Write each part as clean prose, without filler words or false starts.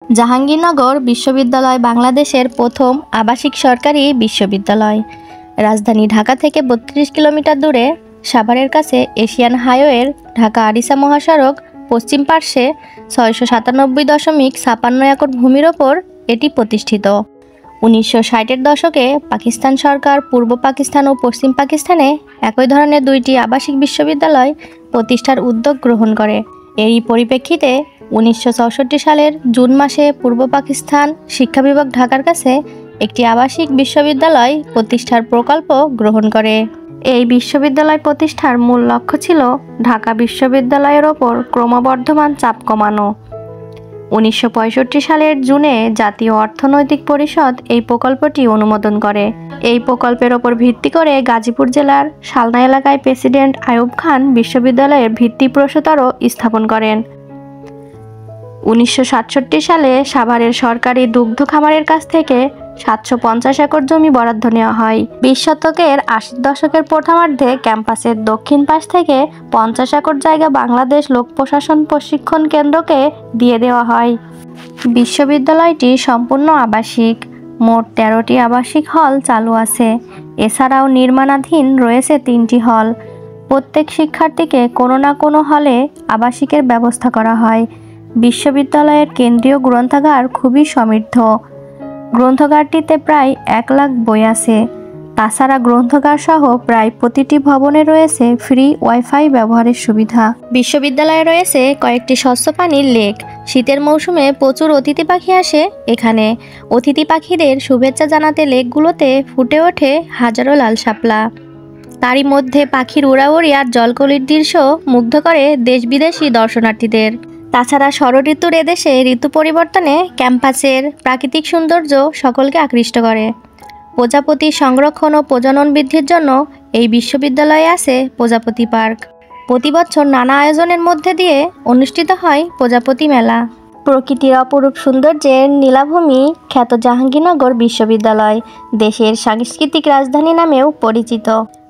জাহাঙ্গীরনগর বিশ্ববিদ্যালয় বাংলাদেশের প্রথম আবাসিক সরকারি বিশ্ববিদ্যালয়। রাজধানী ঢাকা থেকে ৩২ কিলোমিটার দূরে সাভারের কাছে এশিয়ান হাইওয়ের ঢাকা আরিচা মহাসড়ক পশ্চিম পার্শ্বে ৬৯৭.৫৬ একর ভূমির ওপর এটি প্রতিষ্ঠিত। ১৯৬০-এর দশকে পাকিস্তান সরকার পূর্ব পাকিস্তান ও পশ্চিম পাকিস্তানে একই ধরনের দুইটি আবাসিক বিশ্ববিদ্যালয় প্রতিষ্ঠার উদ্যোগ গ্রহণ করে। এরই পরিপ্রেক্ষিতে ১৯৬৪ সালের জুন মাসে পূর্ব পাকিস্তান শিক্ষা বিভাগ ঢাকার কাছে একটি আবাসিক বিশ্ববিদ্যালয় প্রতিষ্ঠার প্রকল্প গ্রহণ করে। এই বিশ্ববিদ্যালয় প্রতিষ্ঠার মূল লক্ষ্য ছিল ঢাকা বিশ্ববিদ্যালয়ের ওপর ক্রমবর্ধমান চাপ কমানো। ১৯৬৫ সালের জুনে জাতীয় অর্থনৈতিক পরিষদ এই প্রকল্পটি অনুমোদন করে। এই প্রকল্পের ওপর ভিত্তি করে গাজীপুর জেলার শালনা এলাকায় প্রেসিডেন্ট আইয়ুব খান বিশ্ববিদ্যালয়ের ভিত্তিপ্রস্তরও স্থাপন করেন। ১৯৬৭ সালে সাভারের সরকারি দুগ্ধ খামারের কাছ থেকে ৭৫০ একর জমি বরাদ্দ নেওয়া হয়। ২০ শতকের ৮০ দশকের প্রথমার্ধে ক্যাম্পাসের দক্ষিণ পাশ থেকে ৫০ একর জায়গা বাংলাদেশ লোক প্রশাসন প্রশিক্ষণ কেন্দ্রকে দিয়ে দেওয়া হয়। বিশ্ববিদ্যালয়টি সম্পূর্ণ আবাসিক, মোট ১৩টি আবাসিক হল চালু আছে। এছাড়াও নির্মাণাধীন রয়েছে ৩টি হল। প্রত্যেক শিক্ষার্থীকে কোনো না কোনো হলে আবাসিকের ব্যবস্থা করা হয়। বিশ্ববিদ্যালয়ের কেন্দ্রীয় গ্রন্থাগার খুবই সমৃদ্ধ। গ্রন্থাগারটিতে প্রায় ১ লাখ বই আছে। তাছাড়া গ্রন্থাগার সহ প্রায় প্রতিটি ভবনে রয়েছে ফ্রি ওয়াইফাই ব্যবহারের সুবিধা। বিশ্ববিদ্যালয়ে রয়েছে কয়েকটি স্বচ্ছ পানির লেক। শীতের মৌসুমে প্রচুর অতিথি পাখি আসে এখানে। অতিথি পাখিদের শুভেচ্ছা জানাতে লেকগুলোতে ফুটে ওঠে হাজারো লাল শাপলা। তারই মধ্যে পাখির উড়াউড়ি আর জলকলির দৃশ্য মুগ্ধ করে দেশ বিদেশি দর্শনার্থীদের। তাছাড়া ষড়ঋতুর এদেশে ঋতু পরিবর্তনে ক্যাম্পাসের প্রাকৃতিক সৌন্দর্য সকলকে আকৃষ্ট করে। প্রজাপতি সংরক্ষণ ও প্রজনন বৃদ্ধির জন্য এই বিশ্ববিদ্যালয়ে আছে প্রজাপতি পার্ক। প্রতি বছর নানা আয়োজনের মধ্যে দিয়ে অনুষ্ঠিত হয় প্রজাপতি মেলা। প্রকৃতির অপরূপ সৌন্দর্যের নীলাভূমি খ্যাত জাহাঙ্গীরনগর বিশ্ববিদ্যালয় দেশের সাংস্কৃতিক রাজধানী নামেও পরিচিত।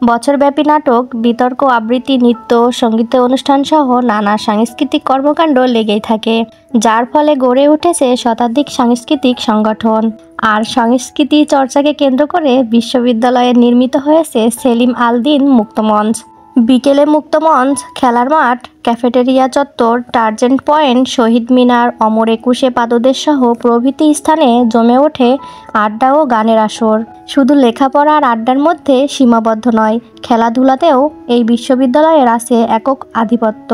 বছরব্যাপী নাটক, বিতর্ক, আবৃত্তি, নৃত্য, সঙ্গীত অনুষ্ঠান সহ নানা সাংস্কৃতিক কর্মকাণ্ড লেগেই থাকে, যার ফলে গড়ে উঠেছে শতাধিক সাংস্কৃতিক সংগঠন। আর সংস্কৃতি চর্চাকে কেন্দ্র করে বিশ্ববিদ্যালয়ে নির্মিত হয়েছে সেলিম আল দীন মুক্তমঞ্চ। বিকেলে মুক্তমঞ্চ, খেলার মাঠ, ক্যাফেটেরিয়া চত্বর, টার্জেন্ট পয়েন্ট, শহীদ মিনার, অমর একুশে পাদদেশ সহ প্রভৃতি স্থানে জমে ওঠে আড্ডা ও গানের আসর। শুধু লেখাপড়া আর আড্ডার মধ্যে সীমাবদ্ধ নয়, খেলাধুলাতেও এই বিশ্ববিদ্যালয়ের আছে একক আধিপত্য।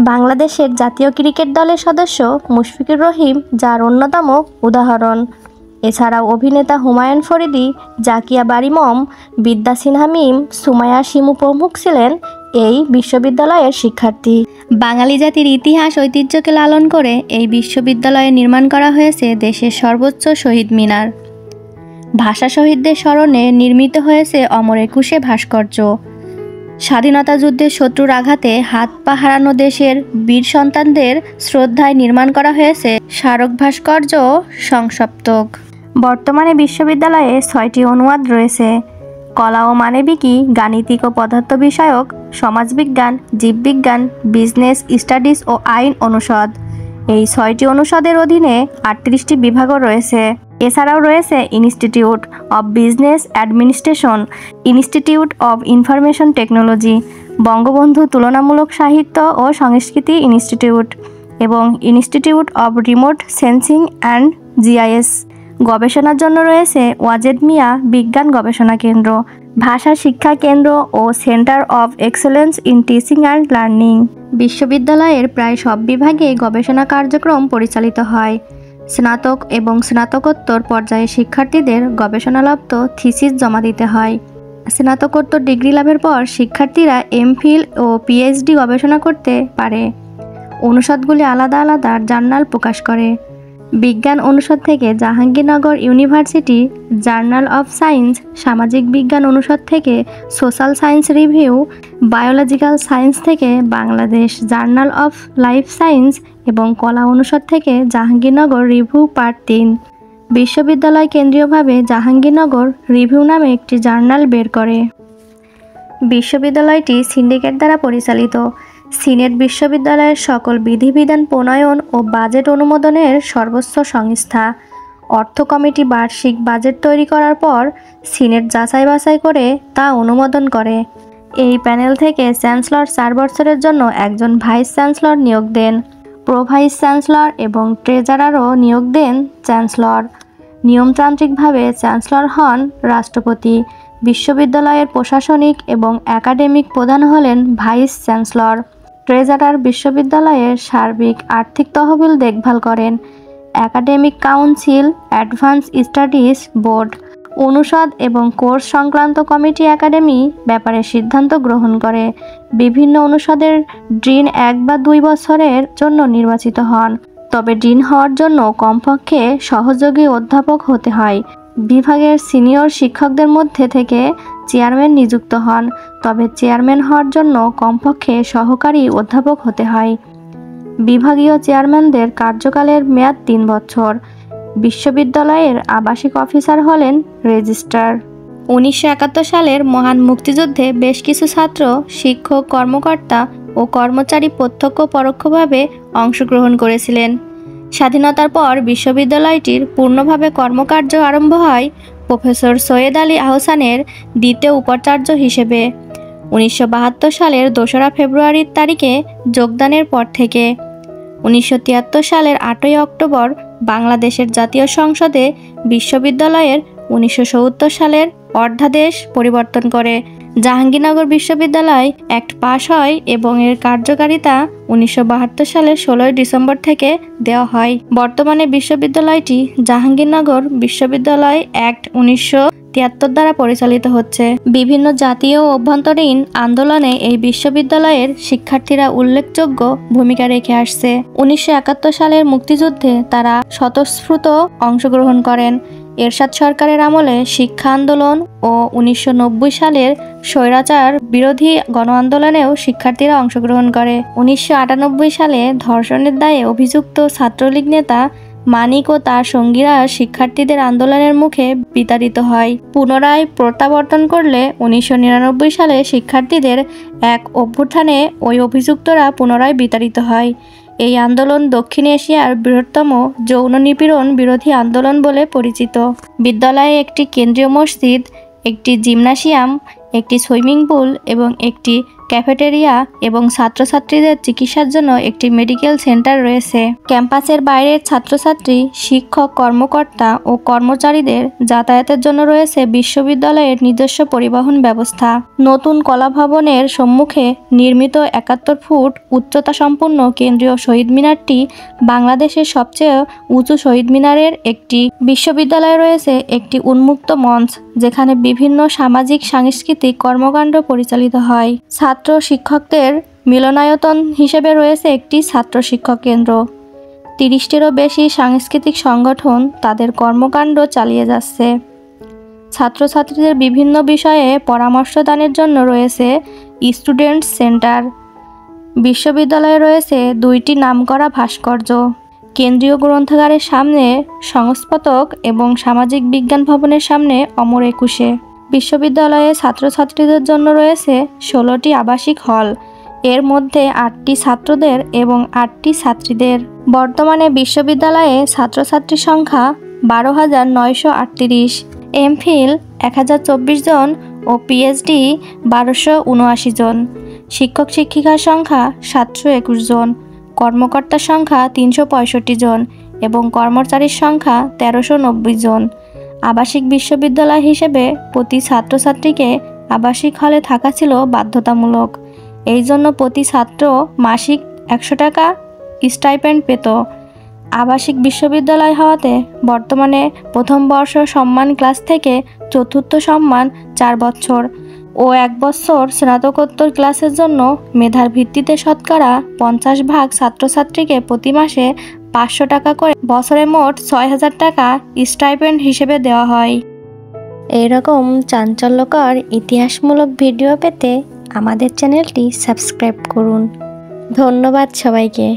বাংলাদেশের জাতীয় ক্রিকেট দলের সদস্য মুশফিকুর রহিম যার অন্যতম উদাহরণ। এছাড়াও অভিনেতা হুমায়ুন ফরিদি, জাকিয়া বারিমম, বিদ্যা সিনহা মিম, সুমাইয়া শিমু প্রমুখ ছিলেন এই বিশ্ববিদ্যালয়ের শিক্ষার্থী। বাঙালি জাতির ইতিহাস ঐতিহ্যকে লালন করে এই বিশ্ববিদ্যালয়ে নির্মাণ করা হয়েছে দেশের সর্বোচ্চ শহীদ মিনার। ভাষা শহীদদের স্মরণে নির্মিত হয়েছে অমর একুশে ভাস্কর্য। স্বাধীনতা যুদ্ধের শত্রুর আঘাতে হাত পা হারানো দেশের বীর সন্তানদের শ্রদ্ধায় নির্মাণ করা হয়েছে স্মারক ভাস্কর্য সংসপ্তক। বর্তমানে বিশ্ববিদ্যালয়ে ৬টি অনুষদ রয়েছে: কলা ও মানবিকী, গাণিতিক ও পদার্থ বিষয়ক, সমাজবিজ্ঞান, জীববিজ্ঞান, বিজনেস স্টাডিজ ও আইন অনুষদ। এই ৬টি অনুষদের অধীনে ৩৮টি বিভাগও রয়েছে। এছাড়াও রয়েছে institute of business administration, institute of information technology, Bangabandhu তুলনামূলক সাহিত্য ও সংস্কৃতি ইনস্টিটিউট এবং institute of remote sensing and GIS. গবেষণার জন্য রয়েছে ওয়াজেদ মিয়া বিজ্ঞান গবেষণা কেন্দ্র, ভাষা শিক্ষা কেন্দ্র ও centre of excellence in teaching and learning. বিশ্ববিদ্যালয়ের প্রায় সব বিভাগে গবেষণা কার্যক্রম পরিচালিত হয়। স্নাতক এবং স্নাতকোত্তর পর্যায়ে শিক্ষার্থীদের গবেষণালব্ধ থিসিস জমা দিতে হয়। স্নাতকোত্তর ডিগ্রি লাভের পর শিক্ষার্থীরা এমফিল ও পিএইচডি গবেষণা করতে পারে। অনুষদগুলি আলাদা আলাদা জার্নাল প্রকাশ করে। বিজ্ঞান অনুষদ থেকে Jahangirnagar university journal of science, সামাজিক বিজ্ঞান অনুষদ থেকে social science review, biological science থেকে Bangladesh journal of life science এবং কলা অনুষদ থেকে জাহাঙ্গীরনগর রিভিউ পার্ট ৩। বিশ্ববিদ্যালয় কেন্দ্রীয়ভাবে জাহাঙ্গীরনগর রিভিউ নামে একটি জার্নাল বের করে। বিশ্ববিদ্যালয়টি সিন্ডিকেট দ্বারা পরিচালিত। সিনেট বিশ্ববিদ্যালয়ের সকল বিধিবিধান প্রণয়ন ও বাজেট অনুমোদনের সর্বোচ্চ সংস্থা। অর্থ কমিটি বার্ষিক বাজেট তৈরি করার পর সিনেট যাচাই বাছাই করে তা অনুমোদন করে। এই প্যানেল থেকে চ্যান্সেলর 4 বছরের জন্য একজন ভাইস চ্যান্সেলর নিয়োগ দেন। প্রো ভাইস চ্যান্সেলর এবং ট্রেজারারও নিয়োগ দেন চ্যান্সেলর। নিয়মতান্ত্রিকভাবে চ্যান্সেলর হন রাষ্ট্রপতি। বিশ্ববিদ্যালয়ের প্রশাসনিক এবং একাডেমিক প্রধান হলেন ভাইস চ্যান্সেলর। ট্রেজারার বিশ্ববিদ্যালয়ের সার্বিক আর্থিক তহবিল দেখভাল করেন। Academic council, advance studies board, অনুষদ এবং কোর্স সংক্রান্ত কমিটি একাডেমি ব্যাপারে সিদ্ধান্ত গ্রহণ করে। বিভিন্ন অনুষদের ডিন 1 বা 2 বছরের জন্য নির্বাচিত হন, তবে ডিন হওয়ার জন্য কমপক্ষে সহযোগী অধ্যাপক হতে হয়। বিভাগের সিনিয়র শিক্ষকদের মধ্যে থেকে চেয়ারম্যান নিযুক্ত হন, তবে চেয়ারম্যান হওয়ার জন্য কমপক্ষে সহকারী অধ্যাপক হতে হয়। বিভাগীয় চেয়ারম্যানদের কার্যকালের মেয়াদ 3 বছর। বিশ্ববিদ্যালয়ের আবাসিক অফিসার হলেন রেজিস্ট্রার। 1971 সালের মহান মুক্তিযুদ্ধে বেশ কিছু ছাত্র, শিক্ষক, কর্মকর্তা ও কর্মচারী প্রত্যক্ষ পরোক্ষভাবে অংশগ্রহণ করেছিলেন। স্বাধীনতার পর বিশ্ববিদ্যালয়টির পূর্ণভাবে কর্মকার্য আরম্ভ হয় প্রফেসর সৈয়দ আলী আহসানের দ্বিতীয় উপাচার্য হিসেবে 1972 সালের 2রা ফেব্রুয়ারির তারিখে যোগদানের পর থেকে। 1973 সালের 8ই অক্টোবর বাংলাদেশের জাতীয় সংসদে বিশ্ববিদ্যালয়ের 1970 সালের অধ্যাদেশ পরিবর্তন করে জাহাঙ্গীরনগর বিশ্ববিদ্যালয় অ্যাক্ট পাশ হয় এবং এর কার্যকারিতা 1972 সালের 16 ডিসেম্বর থেকে দেওয়া হয়। বর্তমানে বিশ্ববিদ্যালয়টি জাহাঙ্গীরনগর বিশ্ববিদ্যালয় অ্যাক্ট 1973 দ্বারা পরিচালিত হচ্ছে। বিভিন্ন জাতীয় ও অভ্যন্তরীণ আন্দোলনে এই বিশ্ববিদ্যালয়ের শিক্ষার্থীরা উল্লেখযোগ্য ভূমিকা রেখে আসছে। 1971 সালের মুক্তিযুদ্ধে তারা স্বতঃস্ফূর্ত অংশগ্রহণ করেন। এরশাদ সরকারের আমলে শিক্ষা আন্দোলন ও 1990 সালের স্বৈরাচার বিরোধী গণ আন্দোলনেও শিক্ষার্থীরা অংশগ্রহণ করে। 1998 সালে ধর্ষণের দায়ে অভিযুক্ত ছাত্রলীগ নেতা মানিক ও তার সঙ্গীরা শিক্ষার্থীদের আন্দোলনের মুখে বিতাড়িত হয়। পুনরায় প্রত্যাবর্তন করলে 1999 সালে শিক্ষার্থীদের এক অভ্যুত্থানে ওই অভিযুক্তরা পুনরায় বিতাড়িত হয়। এই আন্দোলন দক্ষিণ এশিয়ার বৃহত্তম যৌন নিপীড়ন বিরোধী আন্দোলন বলে পরিচিত। বিদ্যালয়ে একটি কেন্দ্রীয় মসজিদ, একটি জিমনাসিয়াম, একটি সুইমিং পুল এবং একটি ক্যাফেটেরিয়া এবং ছাত্রছাত্রীদের চিকিৎসার জন্য একটি মেডিকেল সেন্টার রয়েছে। ক্যাম্পাসের বাইরের ছাত্রছাত্রী, শিক্ষক, কর্মকর্তা ও কর্মচারীদের যাতায়াতের জন্য রয়েছে বিশ্ববিদ্যালয়ের নিজস্ব পরিবহন ব্যবস্থা। নতুন কলা ভবনের সম্মুখে নির্মিত 71 ফুট উচ্চতা সম্পন্ন কেন্দ্রীয় শহীদ মিনারটি বাংলাদেশের সবচেয়ে উঁচু শহীদ মিনারের একটি। বিশ্ববিদ্যালয়ে রয়েছে একটি উন্মুক্ত মঞ্চ, যেখানে বিভিন্ন সামাজিক সাংস্কৃতিক কর্মকাণ্ড পরিচালিত হয়। ছাত্র শিক্ষকদের মিলনায়তন হিসেবে রয়েছে একটি ছাত্র শিক্ষক কেন্দ্র। 30টিরও বেশি সাংস্কৃতিক সংগঠন তাদের কর্মকাণ্ড চালিয়ে যাচ্ছে। ছাত্রছাত্রীদের বিভিন্ন বিষয়ে পরামর্শ দানের জন্য রয়েছে স্টুডেন্টস সেন্টার। বিশ্ববিদ্যালয়ে রয়েছে 2টি নামকরা ভাস্কর্য। কেন্দ্রীয় গ্রন্থাগারের সামনে সংস্থাপক এবং সামাজিক বিজ্ঞান ভবনের সামনে অমর একুশে। বিশ্ববিদ্যালয়ে ছাত্রছাত্রীদের জন্য রয়েছে 16টি আবাসিক হল, এর মধ্যে 8টি ছাত্রদের এবং 8টি ছাত্রীদের। বর্তমানে বিশ্ববিদ্যালয়ে ছাত্রছাত্রীর সংখ্যা 12,938, এমফিল 1024 জন ও পিএইচডি 1279 জন। শিক্ষক শিক্ষিকার সংখ্যা 721 জন, কর্মকর্তার সংখ্যা 365 জন এবং কর্মচারীর সংখ্যা 1390 জন। আবাসিক বিশ্ববিদ্যালয় হিসেবে প্রতি ছাত্রছাত্রীকে আবাসিক হলে থাকা ছিল বাধ্যতামূলক। এই জন্য প্রতি ছাত্র মাসিক 100 টাকা স্টাইপেন্ড পেত। আবাসিক বিশ্ববিদ্যালয় হওয়াতে বর্তমানে প্রথম বর্ষ সম্মান ক্লাস থেকে চতুর্থ সম্মান 4 বছর ও 1 বছর স্নাতকোত্তর ক্লাসের জন্য মেধার ভিত্তিতে শতকরা 50% ছাত্রছাত্রীকে প্রতি মাসে 500 টাকা করে বছরে মোট 6000 টাকা স্টাইপেন্ড হিসেবে দেওয়া হয়। এরকম চাঞ্চল্যকর ইতিহাসমূলক ভিডিও পেতে আমাদের চ্যানেলটি সাবস্ক্রাইব করুন। ধন্যবাদ সবাইকে।